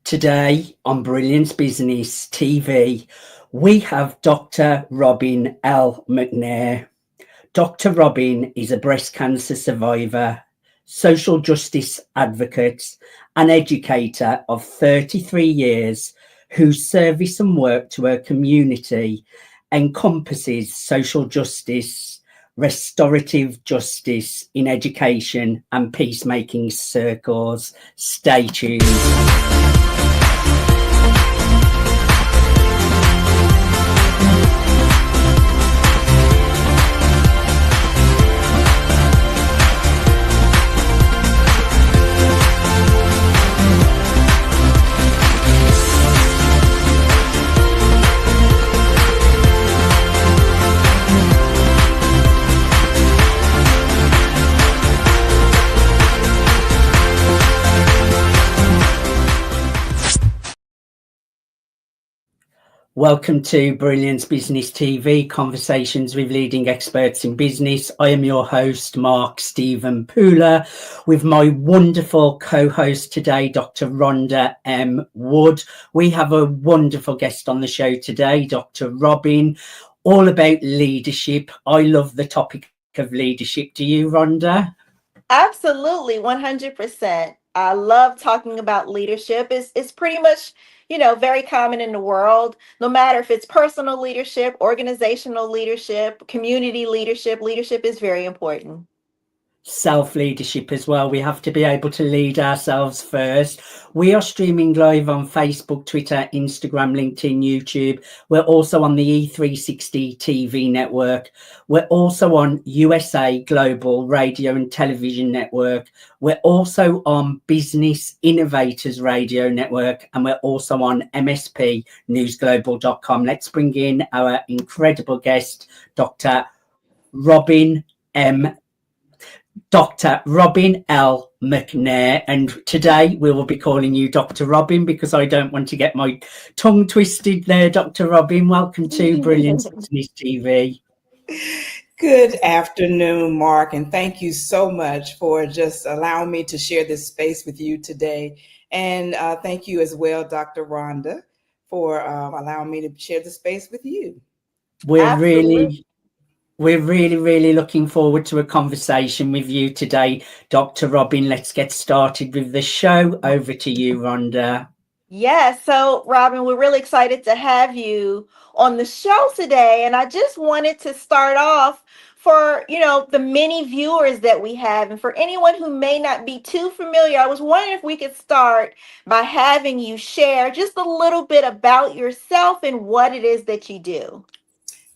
Today on Brilliance Business TV, we have Dr. Robin L. McNair. Dr. Robin is a breast cancer survivor, social justice advocate, and educator of 33 years whose service and work to her community encompasses social justice, restorative justice in education, and peacemaking circles. Stay tuned. Welcome to Brilliance Business TV, conversations with leading experts in business. I am your host, Mark Stephen Pooler, with my wonderful co-host today, Dr. Rhonda M. Wood. We have a wonderful guest on the show today, Dr. Robin, all about leadership. I love the topic of leadership. Do you, Rhonda? Absolutely, 100%. I love talking about leadership. It's pretty much, very common in the world, no matter if it's personal leadership, organizational leadership, community leadership. Leadership is very important. Self-leadership as well. We have to be able to lead ourselves first. We are streaming live on Facebook, Twitter, Instagram, LinkedIn, YouTube. We're also on the E360 TV network. We're also on USA Global Radio and Television Network. We're also on Business Innovators Radio Network, and we're also on MSPnewsglobal.com. Let's bring in our incredible guest, Dr. Robin L. McNair, and today we will be calling you Dr. Robin because I don't want to get my tongue twisted there. Dr. Robin, welcome to Brilliance Business TV. Good afternoon, Mark, and thank you so much for just allowing me to share this space with you today. And thank you as well, Dr. Rhonda, for allowing me to share the space with you. We're really looking forward to a conversation with you today, Dr. Robin. Let's get started with the show. Over to you, Rhonda. Yes. So, Robin, we're really excited to have you on the show today. And I just wanted to start off for, the many viewers that we have. And for anyone who may not be too familiar, I was wondering if we could start by having you share just a little bit about yourself and what it is that you do.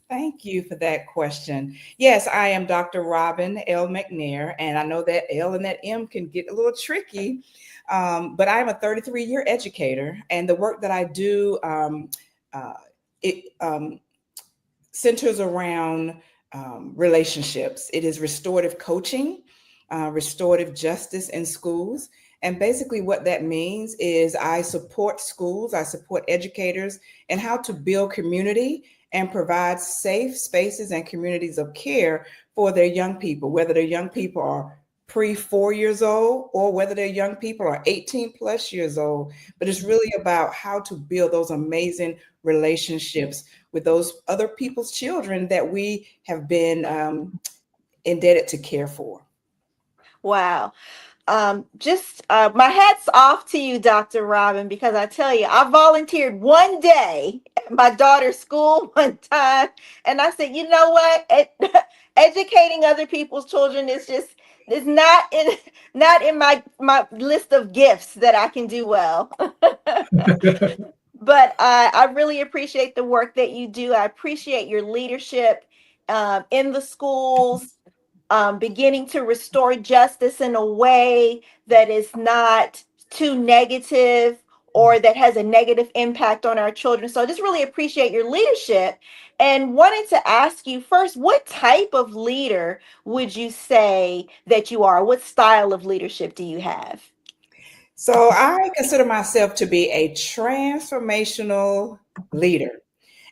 Thank you for that question. Yes, I am Dr. Robin L. McNair, and I know that L and that M can get a little tricky, but I'm a 33-year educator, and the work that I do, it centers around relationships. It is restorative coaching, restorative justice in schools, and basically what that means is I support schools, I support educators, and how to build community and provide safe spaces and communities of care for their young people, whether their young people are pre-4 years old or whether their young people are 18 plus years old. But it's really about how to build those amazing relationships with those other people's children that we have been indebted to care for. Wow. My hat's off to you, Dr. Robin, because I tell you, I volunteered one day at my daughter's school one time, and I said, you know what? Educating other people's children is not in my list of gifts that I can do well. But I really appreciate the work that you do. I appreciate your leadership in the schools. Beginning to restore justice in a way that is not too negative or that has a negative impact on our children. So I just really appreciate your leadership and wanted to ask you first, what type of leader would you say that you are? What style of leadership do you have? So I consider myself to be a transformational leader.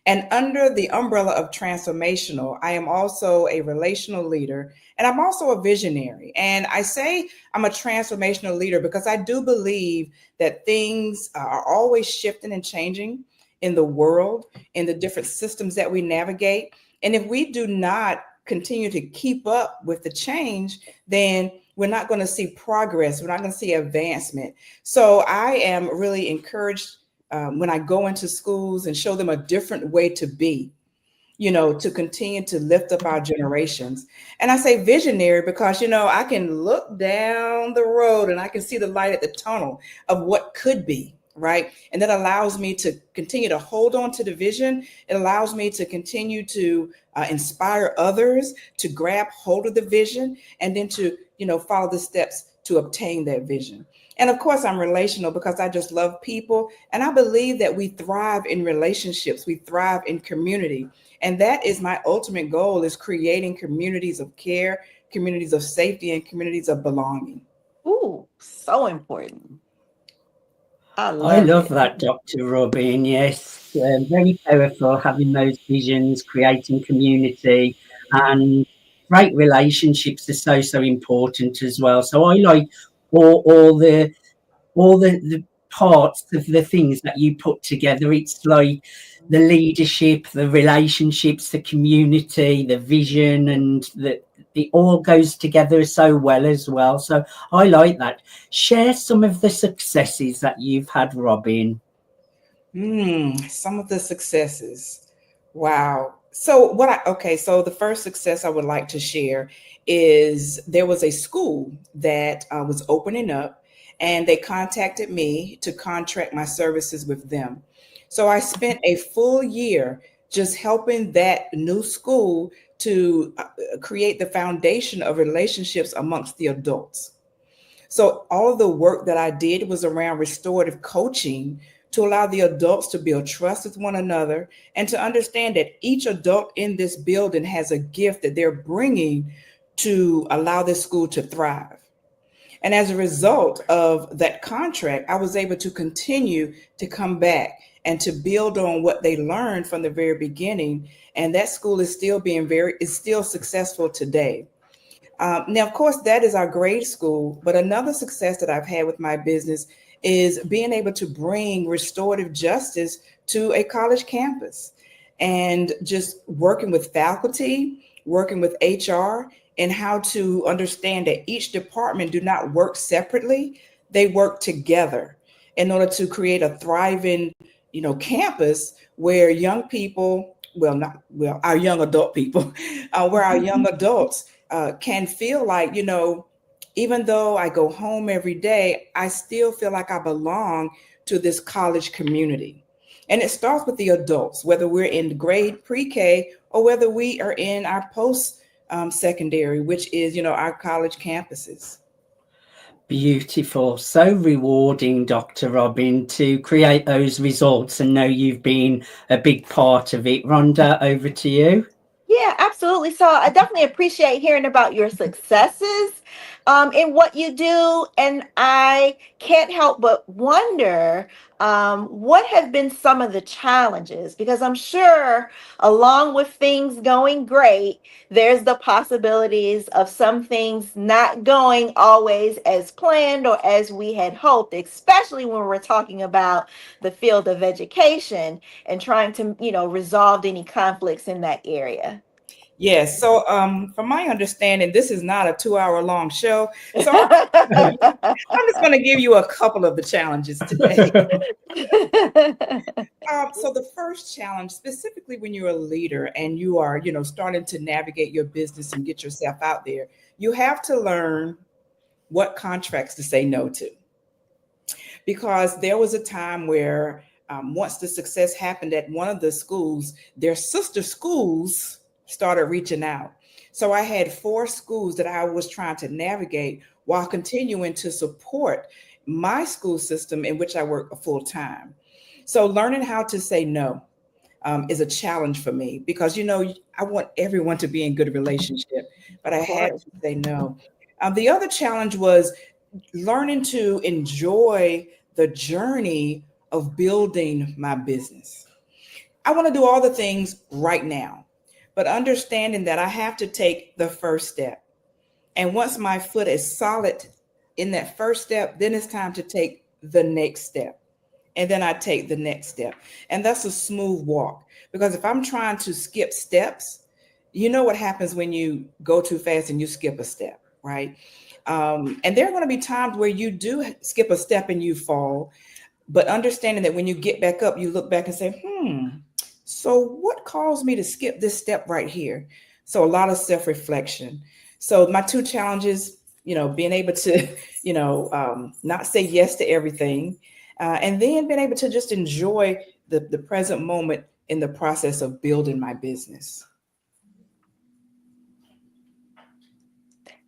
And under the umbrella of transformational, I am also a relational leader, and I'm also a visionary. And I say I'm a transformational leader because I do believe that things are always shifting and changing in the world, in the different systems that we navigate. And if we do not continue to keep up with the change, then we're not going to see progress. We're not going to see advancement. So I am really encouraged when I go into schools and show them a different way to be, to continue to lift up our generations. And I say visionary because, I can look down the road and I can see the light at the tunnel of what could be, right? And that allows me to continue to hold on to the vision. It allows me to continue to inspire others to grab hold of the vision and then to, follow the steps to obtain that vision. And of course, I'm relational because I just love people. And I believe that we thrive in relationships. We thrive in community. And that is my ultimate goal, is creating communities of care, communities of safety, and communities of belonging. Ooh, so important. I love that, Dr. Robin. Yes, very powerful, having those visions, creating community, and great relationships are so important as well. So I like all the parts of the things that you put together. It's like the leadership, the relationships, the community, the vision, and it all goes together so well as well. So I like that. Share some of the successes that you've had, Robin. Some of the successes. Wow. So so the first success I would like to share is there was a school that was opening up, and they contacted me to contract my services with them. So I spent a full year just helping that new school to create the foundation of relationships amongst the adults. So all of the work that I did was around restorative coaching to allow the adults to build trust with one another and to understand that each adult in this building has a gift that they're bringing to allow this school to thrive. And as a result of that contract, I was able to continue to come back and to build on what they learned from the very beginning. And that school is still still successful today. Now, of course, that is our grade school. But another success that I've had with my business is being able to bring restorative justice to a college campus and just working with faculty, working with HR, and how to understand that each department do not work separately. They work together in order to create a thriving, campus where young people, our young adult people, where our young adults can feel like, even though I go home every day, I still feel like I belong to this college community. And it starts with the adults, whether we're in grade pre-K or whether we are in our post secondary, which is, our college campuses. Beautiful. So rewarding, Dr. Robin, to create those results and know you've been a big part of it. Rhonda, over to you. Yeah, absolutely. So I definitely appreciate hearing about your successes in what you do. And I can't help but wonder what have been some of the challenges? Because I'm sure along with things going great, there's the possibilities of some things not going always as planned or as we had hoped, especially when we're talking about the field of education and trying to, resolve any conflicts in that area. Yes. So from my understanding, this is not a 2-hour long show. So I'm just going to give you a couple of the challenges today. So the first challenge, specifically when you're a leader and you are, starting to navigate your business and get yourself out there, you have to learn what contracts to say no to. Because there was a time where once the success happened at one of the schools, their sister schools started reaching out. So I had 4 schools that I was trying to navigate while continuing to support my school system in which I work full time. So learning how to say no is a challenge for me because, I want everyone to be in good relationship, but I had to say no. The other challenge was learning to enjoy the journey of building my business. I want to do all the things right now, but understanding that I have to take the first step. And once my foot is solid in that first step, then it's time to take the next step. And then I take the next step. And that's a smooth walk. Because if I'm trying to skip steps, you know what happens when you go too fast and you skip a step, right? And there are going to be times where you do skip a step and you fall. But understanding that when you get back up, you look back and say, so what caused me to skip this step right here? So a lot of self-reflection. So my two challenges, being able to, not say yes to everything, and then being able to just enjoy the present moment in the process of building my business.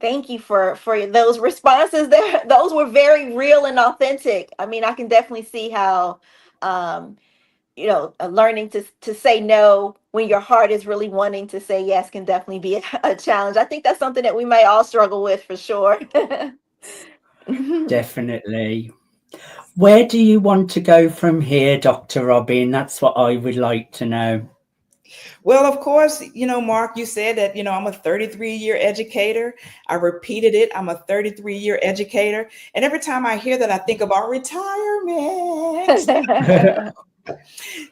Thank you for those responses. There, those were very real and authentic. I mean, I can definitely see how, learning to say no when your heart is really wanting to say yes can definitely be a challenge. I think that's something that we may all struggle with for sure. Definitely. Where do you want to go from here, Dr. Robin? That's what I would like to know. Well, of course, Mark, you said that, I'm a 33-year educator. I repeated it. I'm a 33-year educator. And every time I hear that, I think about retirement.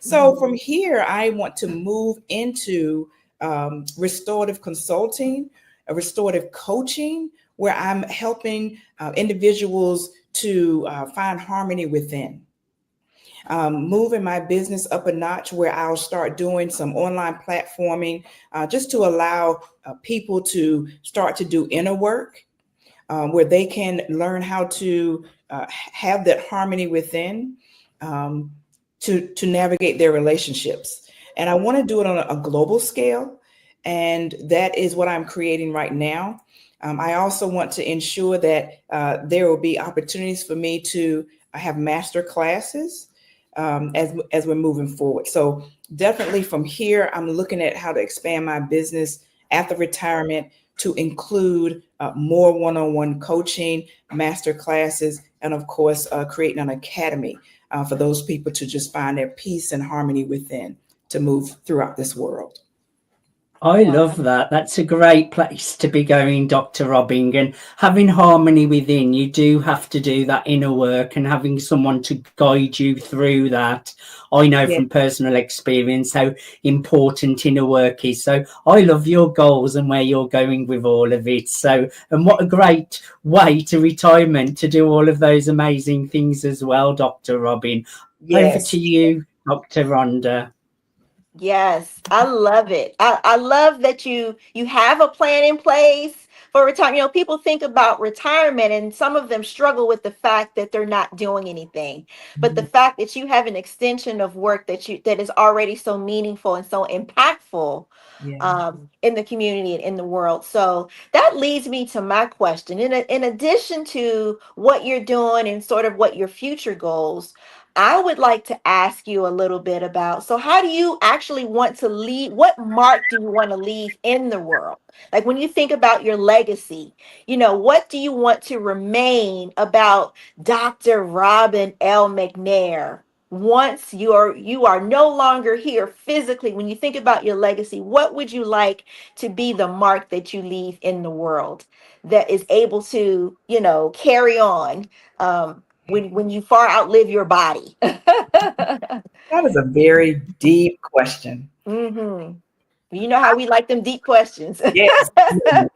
So from here, I want to move into restorative consulting, restorative coaching, where I'm helping individuals to find harmony within. Moving my business up a notch where I'll start doing some online platforming just to allow people to start to do inner work where they can learn how to have that harmony within to navigate their relationships. And I want to do it on a global scale. And that is what I'm creating right now. I also want to ensure that there will be opportunities for me to have master classes as we're moving forward. So definitely from here, I'm looking at how to expand my business after retirement to include more one-on-one coaching, master classes, and of course, creating an academy for those people to just find their peace and harmony within to move throughout this world. I love that. That's a great place to be going, Dr. Robin. And having harmony within, you do have to do that inner work, and having someone to guide you through that. I know from personal experience how important inner work is. So I love your goals and where you're going with all of it. So, and what a great way to retirement to do all of those amazing things as well, Dr. Robin. Over to you, Dr. Rhonda. Yes, I love it. I love that you have a plan in place for retirement. People think about retirement and some of them struggle with the fact that they're not doing anything. But the fact that you have an extension of work that is already so meaningful and so impactful in the community and in the world. So that leads me to my question. In addition to what you're doing and sort of what your future goals, I would like to ask you a little bit about, so how do you actually want to leave? What mark do you want to leave in the world? Like when you think about your legacy, what do you want to remain about Dr. Robin L. McNair? Once you are no longer here physically, when you think about your legacy, what would you like to be the mark that you leave in the world that is able to, carry on? When you far outlive your body. That is a very deep question. Mm-hmm. You know how we like them deep questions. Yes. That's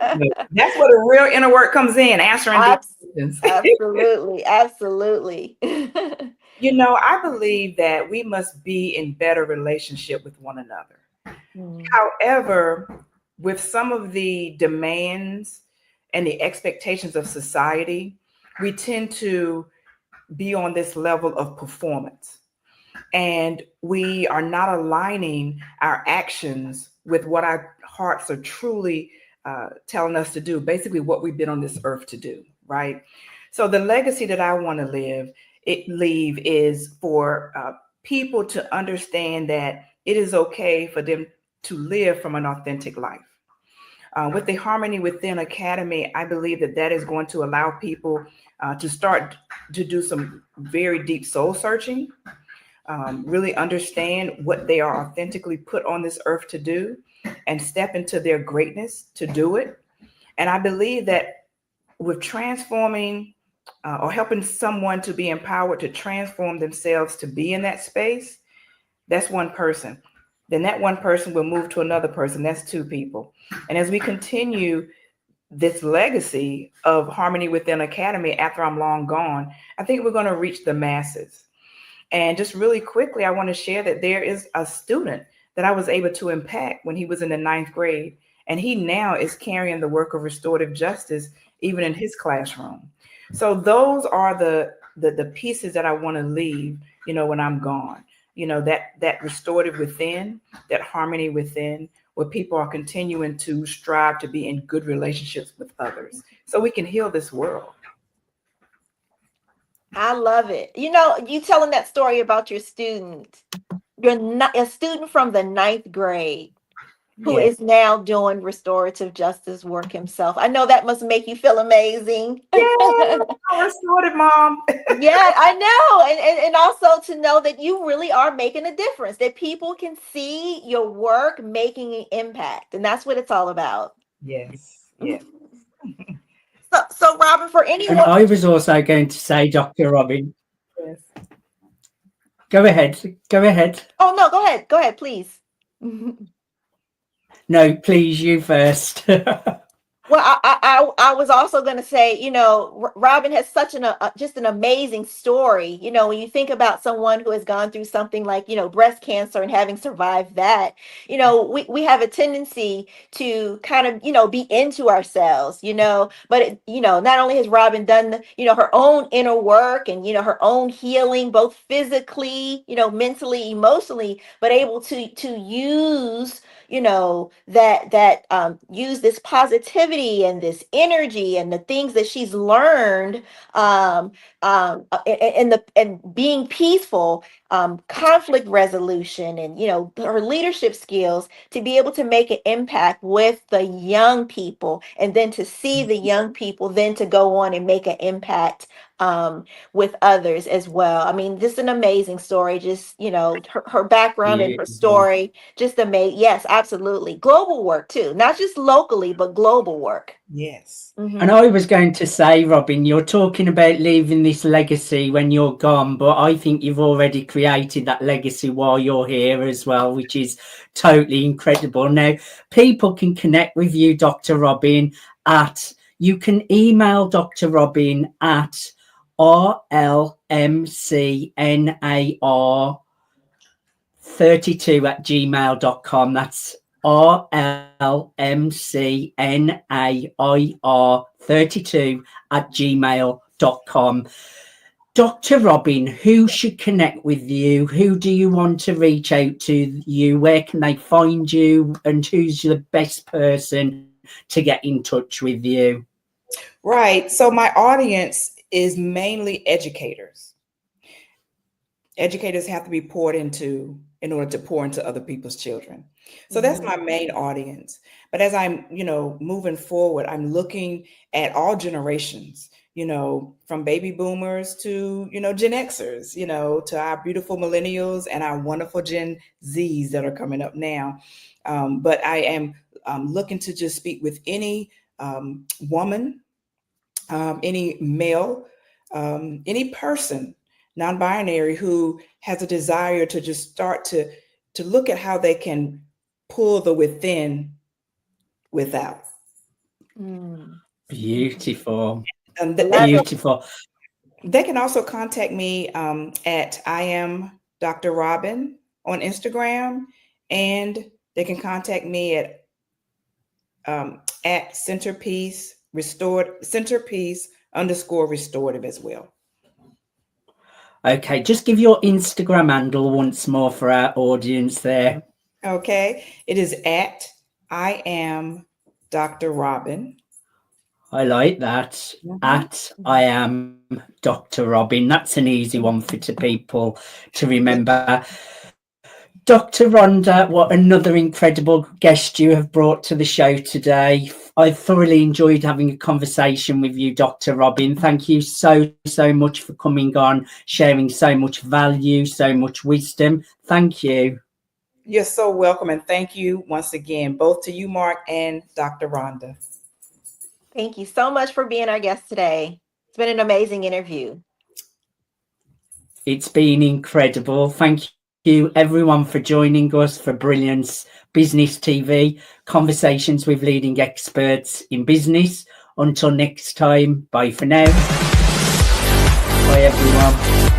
where the real inner work comes in, answering deep questions. Absolutely. Absolutely. I believe that we must be in better relationship with one another. However, with some of the demands and the expectations of society, we tend to be on this level of performance. And we are not aligning our actions with what our hearts are truly telling us to do, basically what we've been on this earth to do, right? So the legacy that I want to leave is for people to understand that it is okay for them to live from an authentic life. With the Harmony Within Academy, I believe that is going to allow people to start to do some very deep soul searching, really understand what they are authentically put on this earth to do and step into their greatness to do it. And I believe that with transforming or helping someone to be empowered to transform themselves to be in that space, that's one person. Then that one person will move to another person. That's two people. And as we continue this legacy of Harmony Within Academy after I'm long gone, I think we're going to reach the masses. And just really quickly, I want to share that there is a student that I was able to impact when he was in the 9th grade. And he now is carrying the work of restorative justice even in his classroom. So those are the pieces that I want to leave, when I'm gone. That restorative within, that harmony within, where people are continuing to strive to be in good relationships with others so we can heal this world. I love it. You telling that story about your student. You're not a student from the 9th grade who is now doing restorative justice work himself. I know that must make you feel amazing. Yeah, restorative mom. Yeah, I know. And also to know that you really are making a difference, that people can see your work making an impact. And that's what it's all about. Yes. Yes. So Robin, for anyone. And I was also going to say, Dr. Robin. Yes. Go ahead. Oh, no, go ahead, please. No, please, you first. Well, I was also going to say, Robin has such just an amazing story. When you think about someone who has gone through something like, breast cancer and having survived that, we have a tendency to kind of, be into ourselves, but, not only has Robin done, her own inner work and, her own healing, both physically, mentally, emotionally, but able to use use this positivity and this energy and the things that she's learned and being peaceful, conflict resolution, and her leadership skills to be able to make an impact with the young people, and then to see the young people then to go on and make an impact with others as well. I mean, this is an amazing story. Just her background and her story, just amazing. Yes, absolutely. Global work too, not just locally, but global work. Yes. Mm-hmm. And I was going to say, Robin, you're talking about leaving this legacy when you're gone, but I think you've already created that legacy while you're here as well, which is totally incredible. Now, people can connect with you, Dr. Robin, you can email Dr. Robin at rlmcnair32@gmail.com. That's rlmcnair32@gmail.com. Dr. Robin, who should connect with you? Who do you want to reach out to you? Where can they find you? And who's the best person to get in touch with you? Right. So my audience is mainly educators. Educators have to be poured into in order to pour into other people's children. So that's my main audience. But as I'm, moving forward, I'm looking at all generations, from baby boomers to, Gen Xers, to our beautiful millennials and our wonderful Gen Zs that are coming up now. But I am looking to just speak with any woman, any male, any person, non-binary, who has a desire to just start to look at how they can pull the within without. Beautiful. Beautiful. They can also contact me at I am Dr. Robin on Instagram, and they can contact me at CenterPEACE CenterPEACE_restorative as well. Okay, just give your Instagram handle once more for our audience there. Okay, it is at I am Dr. Robin. I like that. At I am Dr. Robin. That's an easy one for people to remember. Dr. Rhonda, what another incredible guest you have brought to the show today. I've thoroughly enjoyed having a conversation with you, Dr. Robin. Thank you so much for coming on, sharing so much value, so much wisdom. Thank you. You're so welcome, and thank you once again, both to you, Mark, and Dr. Rhonda. Thank you so much for being our guest today. It's been an amazing interview. It's been incredible. Thank you, everyone, for joining us for Brilliance Business TV, conversations with leading experts in business. Until next time, bye for now. Bye, everyone.